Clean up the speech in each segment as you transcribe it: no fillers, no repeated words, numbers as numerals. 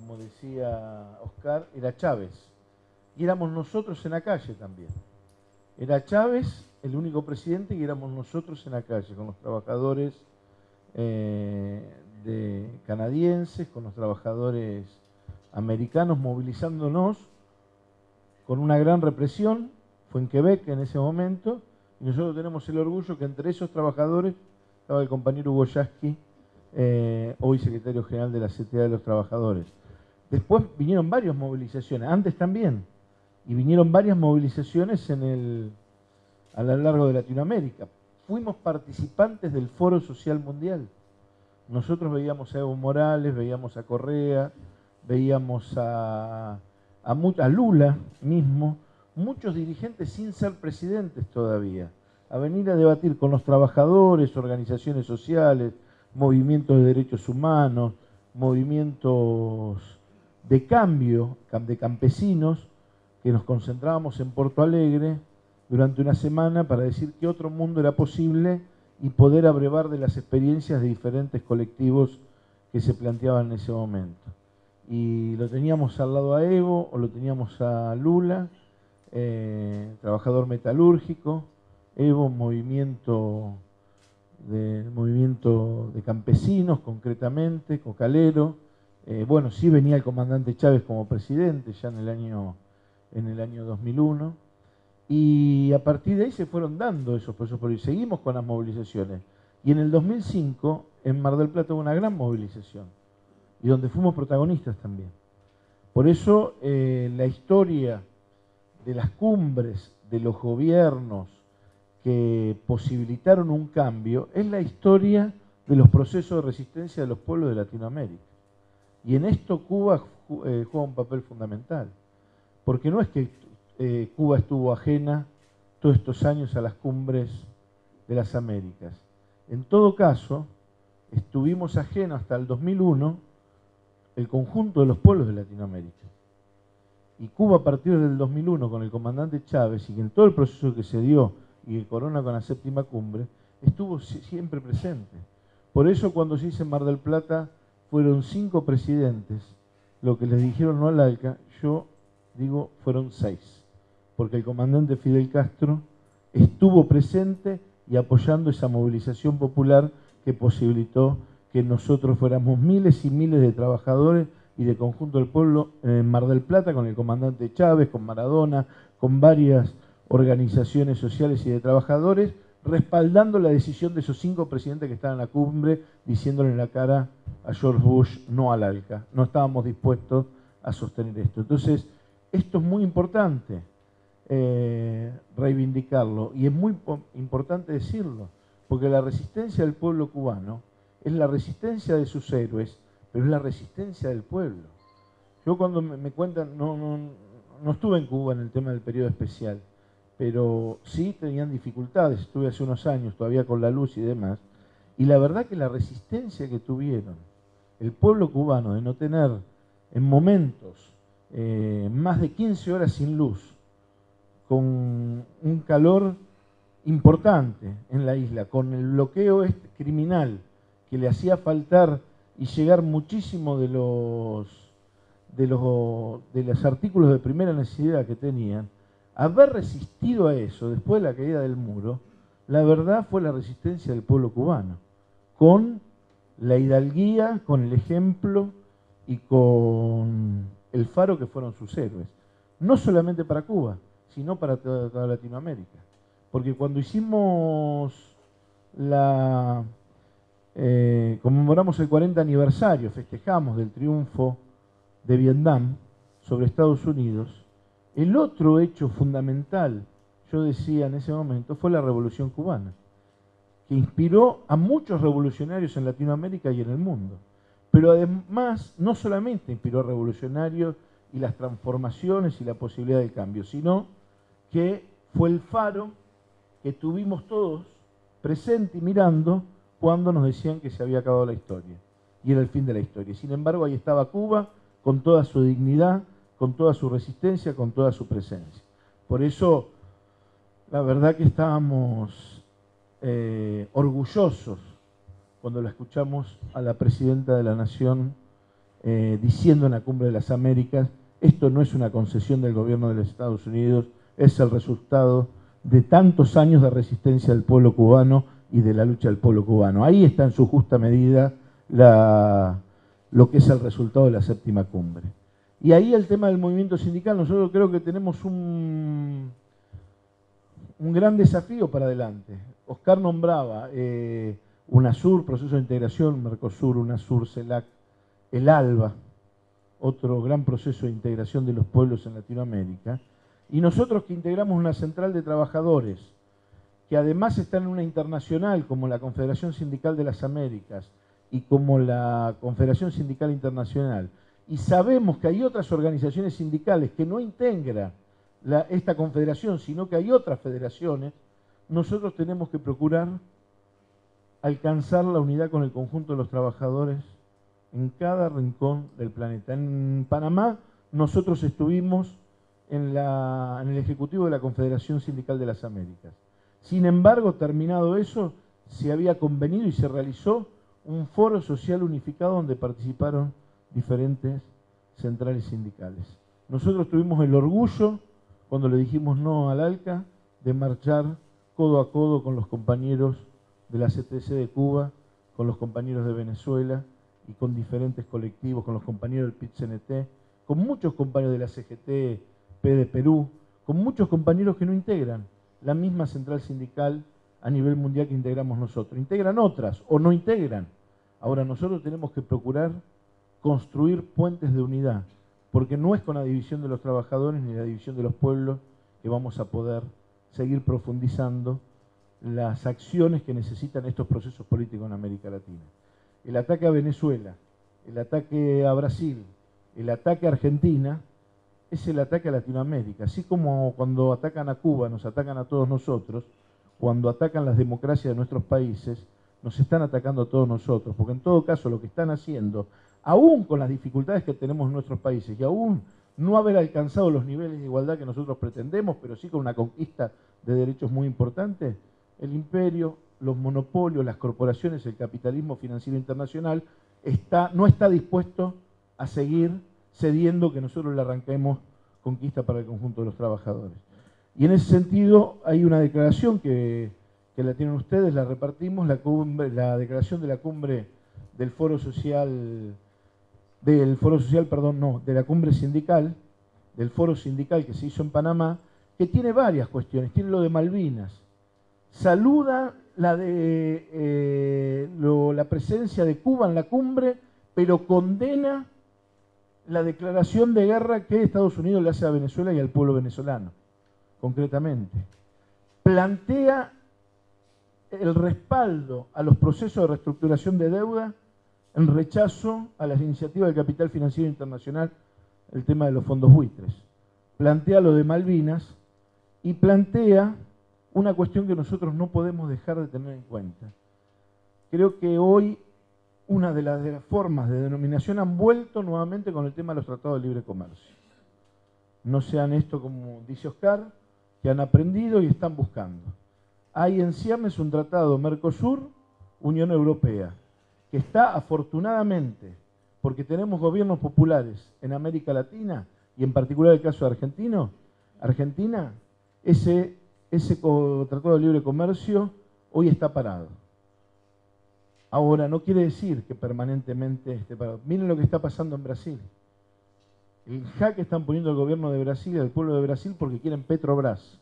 como decía Oscar, era Chávez. Y éramos nosotros en la calle también. Era Chávez el único presidente y éramos nosotros en la calle, con los trabajadores canadienses, con los trabajadores americanos movilizándonos con una gran represión. Fue en Quebec en ese momento, y nosotros tenemos el orgullo que entre esos trabajadores estaba el compañero Hugo Yasky, hoy secretario general de la CTA de los Trabajadores. Después vinieron varias movilizaciones, antes también, y vinieron varias movilizaciones a lo largo de Latinoamérica. Fuimos participantes del Foro Social Mundial. Nosotros veíamos a Evo Morales, veíamos a Correa, veíamos a Lula mismo, muchos dirigentes sin ser presidentes todavía, a venir a debatir con los trabajadores, organizaciones sociales, movimientos de derechos humanos, movimientos de cambio, de campesinos, que nos concentrábamos en Porto Alegre durante una semana para decir que otro mundo era posible y poder abrevar de las experiencias de diferentes colectivos que se planteaban en ese momento. Y lo teníamos al lado a Evo, o lo teníamos a Lula, trabajador metalúrgico, Evo, movimiento de campesinos concretamente, cocalero. Bueno, sí venía el comandante Chávez como presidente ya en el año 2001, y a partir de ahí se fueron dando esos procesos, y seguimos con las movilizaciones. Y en el 2005, en Mar del Plata hubo una gran movilización, y donde fuimos protagonistas también. Por eso la historia de las cumbres, de los gobiernos que posibilitaron un cambio, es la historia de los procesos de resistencia de los pueblos de Latinoamérica. Y en esto Cuba juega un papel fundamental, porque no es que Cuba estuvo ajena todos estos años a las cumbres de las Américas. En todo caso, estuvimos ajenos hasta el 2001 el conjunto de los pueblos de Latinoamérica. Y Cuba, a partir del 2001, con el comandante Chávez, y en todo el proceso que se dio y el Corona con la séptima cumbre, estuvo siempre presente. Por eso cuando se dice en Mar del Plata fueron 5 presidentes, lo que les dijeron no al ALCA, yo digo fueron 6, porque el comandante Fidel Castro estuvo presente y apoyando esa movilización popular que posibilitó que nosotros fuéramos miles y miles de trabajadores y de conjunto del pueblo en Mar del Plata, con el comandante Chávez, con Maradona, con varias organizaciones sociales y de trabajadores, respaldando la decisión de esos 5 presidentes que estaban en la cumbre, diciéndole en la cara a George Bush no al ALCA. No estábamos dispuestos a sostener esto. Entonces, esto es muy importante reivindicarlo, y es muy importante decirlo, porque la resistencia del pueblo cubano es la resistencia de sus héroes, pero es la resistencia del pueblo. Yo cuando me cuentan, no estuve en Cuba en el tema del periodo especial, pero sí tenían dificultades, estuve hace unos años todavía con la luz y demás, y la verdad que la resistencia que tuvieron el pueblo cubano de no tener en momentos más de 15 horas sin luz, con un calor importante en la isla, con el bloqueo criminal que le hacía faltar y llegar muchísimo de los artículos de primera necesidad que tenían, haber resistido a eso después de la caída del muro, la verdad fue la resistencia del pueblo cubano, con la hidalguía, con el ejemplo y con el faro que fueron sus héroes. No solamente para Cuba, sino para toda Latinoamérica. Porque cuando hicimos conmemoramos el 40 aniversario, festejamos del triunfo de Vietnam sobre Estados Unidos, el otro hecho fundamental, yo decía en ese momento, fue la Revolución Cubana, que inspiró a muchos revolucionarios en Latinoamérica y en el mundo. Pero además, no solamente inspiró a revolucionarios y las transformaciones y la posibilidad del cambio, sino que fue el faro que tuvimos todos presente y mirando cuando nos decían que se había acabado la historia y era el fin de la historia. Sin embargo, ahí estaba Cuba con toda su dignidad, con toda su resistencia, con toda su presencia. Por eso, la verdad que estábamos orgullosos cuando la escuchamos a la presidenta de la Nación diciendo en la Cumbre de las Américas, esto no es una concesión del gobierno de los Estados Unidos, es el resultado de tantos años de resistencia del pueblo cubano y de la lucha del pueblo cubano. Ahí está en su justa medida lo que es el resultado de la séptima cumbre. Y ahí el tema del movimiento sindical, nosotros creo que tenemos un gran desafío para adelante. Oscar nombraba UNASUR, Proceso de Integración, Mercosur, UNASUR, CELAC, el ALBA, otro gran proceso de integración de los pueblos en Latinoamérica, y nosotros que integramos una central de trabajadores, que además están en una internacional como la Confederación Sindical de las Américas y como la Confederación Sindical Internacional, y sabemos que hay otras organizaciones sindicales que no integran esta confederación, sino que hay otras federaciones, nosotros tenemos que procurar alcanzar la unidad con el conjunto de los trabajadores en cada rincón del planeta. En Panamá nosotros estuvimos en el Ejecutivo de la Confederación Sindical de las Américas. Sin embargo, terminado eso, se había convenido y se realizó un foro social unificado donde participaron diferentes centrales sindicales. Nosotros tuvimos el orgullo, cuando le dijimos no al ALCA, de marchar codo a codo con los compañeros de la CTC de Cuba, con los compañeros de Venezuela y con diferentes colectivos, con los compañeros del PIT-CNT, con muchos compañeros de la CGT-P de Perú, con muchos compañeros que no integran la misma central sindical a nivel mundial que integramos nosotros. Integran otras o no integran. Ahora nosotros tenemos que procurar construir puentes de unidad, porque no es con la división de los trabajadores ni la división de los pueblos que vamos a poder seguir profundizando las acciones que necesitan estos procesos políticos en América Latina. El ataque a Venezuela, el ataque a Brasil, el ataque a Argentina, es el ataque a Latinoamérica. Así como cuando atacan a Cuba, nos atacan a todos nosotros, cuando atacan las democracias de nuestros países, nos están atacando a todos nosotros, porque en todo caso lo que están haciendo, aún con las dificultades que tenemos en nuestros países y aún no haber alcanzado los niveles de igualdad que nosotros pretendemos, pero sí con una conquista de derechos muy importante, el imperio, los monopolios, las corporaciones, el capitalismo financiero internacional no está dispuesto a seguir cediendo que nosotros le arranquemos conquista para el conjunto de los trabajadores. Y en ese sentido hay una declaración que la tienen ustedes, la repartimos, la declaración de la cumbre del Foro Social, de la cumbre sindical, del Foro Sindical que se hizo en Panamá, que tiene varias cuestiones. Tiene lo de Malvinas, saluda la presencia de Cuba en la cumbre, pero condena la declaración de guerra que Estados Unidos le hace a Venezuela y al pueblo venezolano, concretamente. Plantea el respaldo a los procesos de reestructuración de deuda en rechazo a las iniciativas del capital financiero internacional, el tema de los fondos buitres. Plantea lo de Malvinas y plantea una cuestión que nosotros no podemos dejar de tener en cuenta. Creo que hoy una de las formas de denominación han vuelto nuevamente con el tema de los tratados de libre comercio. No sean esto, como dice Oscar, que han aprendido y están buscando. Hay en ciernes un tratado Mercosur-Unión Europea, que está afortunadamente, porque tenemos gobiernos populares en América Latina, y en particular el caso de Argentina, ese tratado de libre comercio hoy está parado. Ahora, no quiere decir que permanentemente esté parado. Miren lo que está pasando en Brasil. El jaque están poniendo el gobierno de Brasil y el pueblo de Brasil porque quieren Petrobras.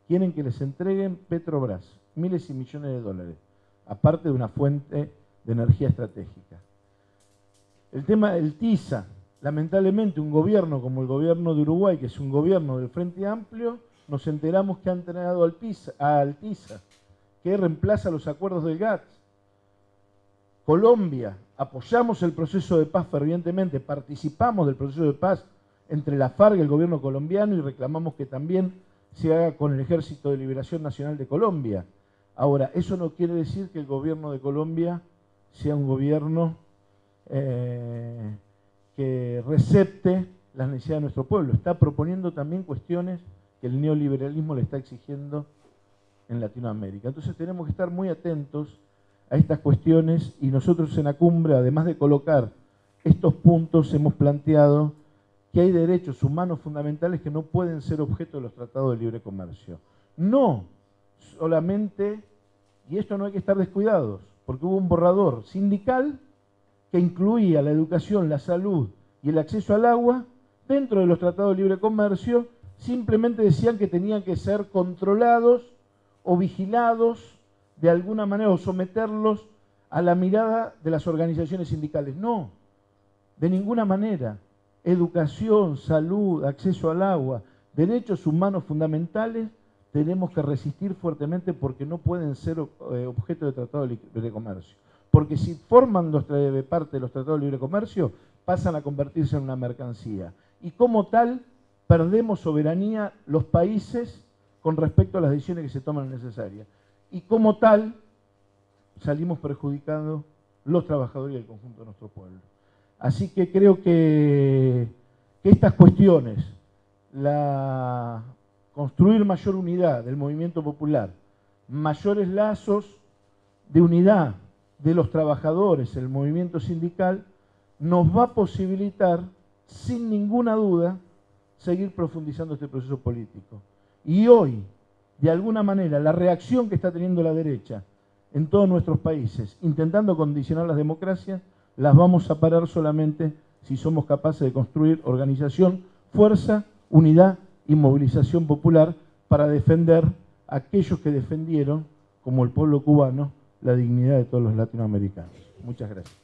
Quieren que les entreguen Petrobras, miles y millones de dólares, aparte de una fuente de energía estratégica. El tema del TISA, lamentablemente un gobierno como el gobierno de Uruguay, que es un gobierno del Frente Amplio, nos enteramos que han entregado al TISA, que reemplaza los acuerdos del GATT. Colombia, apoyamos el proceso de paz fervientemente, participamos del proceso de paz entre la FARC y el gobierno colombiano y reclamamos que también se haga con el Ejército de Liberación Nacional de Colombia. Ahora, eso no quiere decir que el gobierno de Colombia sea un gobierno que recepte las necesidades de nuestro pueblo. Está proponiendo también cuestiones que el neoliberalismo le está exigiendo en Latinoamérica. Entonces tenemos que estar muy atentos a estas cuestiones y nosotros en la cumbre, además de colocar estos puntos hemos planteado que hay derechos humanos fundamentales que no pueden ser objeto de los tratados de libre comercio. No solamente, y esto no hay que estar descuidados, porque hubo un borrador sindical que incluía la educación, la salud y el acceso al agua dentro de los tratados de libre comercio, simplemente decían que tenían que ser controlados o vigilados de alguna manera o someterlos a la mirada de las organizaciones sindicales. No, de ninguna manera. Educación, salud, acceso al agua, derechos humanos fundamentales, tenemos que resistir fuertemente porque no pueden ser objeto de tratado de libre comercio. Porque si forman parte de los tratados de libre comercio, pasan a convertirse en una mercancía. Y como tal, perdemos soberanía los países con respecto a las decisiones que se toman necesarias. Y como tal, salimos perjudicados los trabajadores y el conjunto de nuestro pueblo. Así que creo que estas cuestiones, construir mayor unidad del movimiento popular, mayores lazos de unidad de los trabajadores, el movimiento sindical, nos va a posibilitar, sin ninguna duda, seguir profundizando este proceso político. Y hoy, de alguna manera, la reacción que está teniendo la derecha en todos nuestros países, intentando condicionar las democracias, las vamos a parar solamente si somos capaces de construir organización, fuerza, unidad y movilización popular para defender a aquellos que defendieron, como el pueblo cubano, la dignidad de todos los latinoamericanos. Muchas gracias.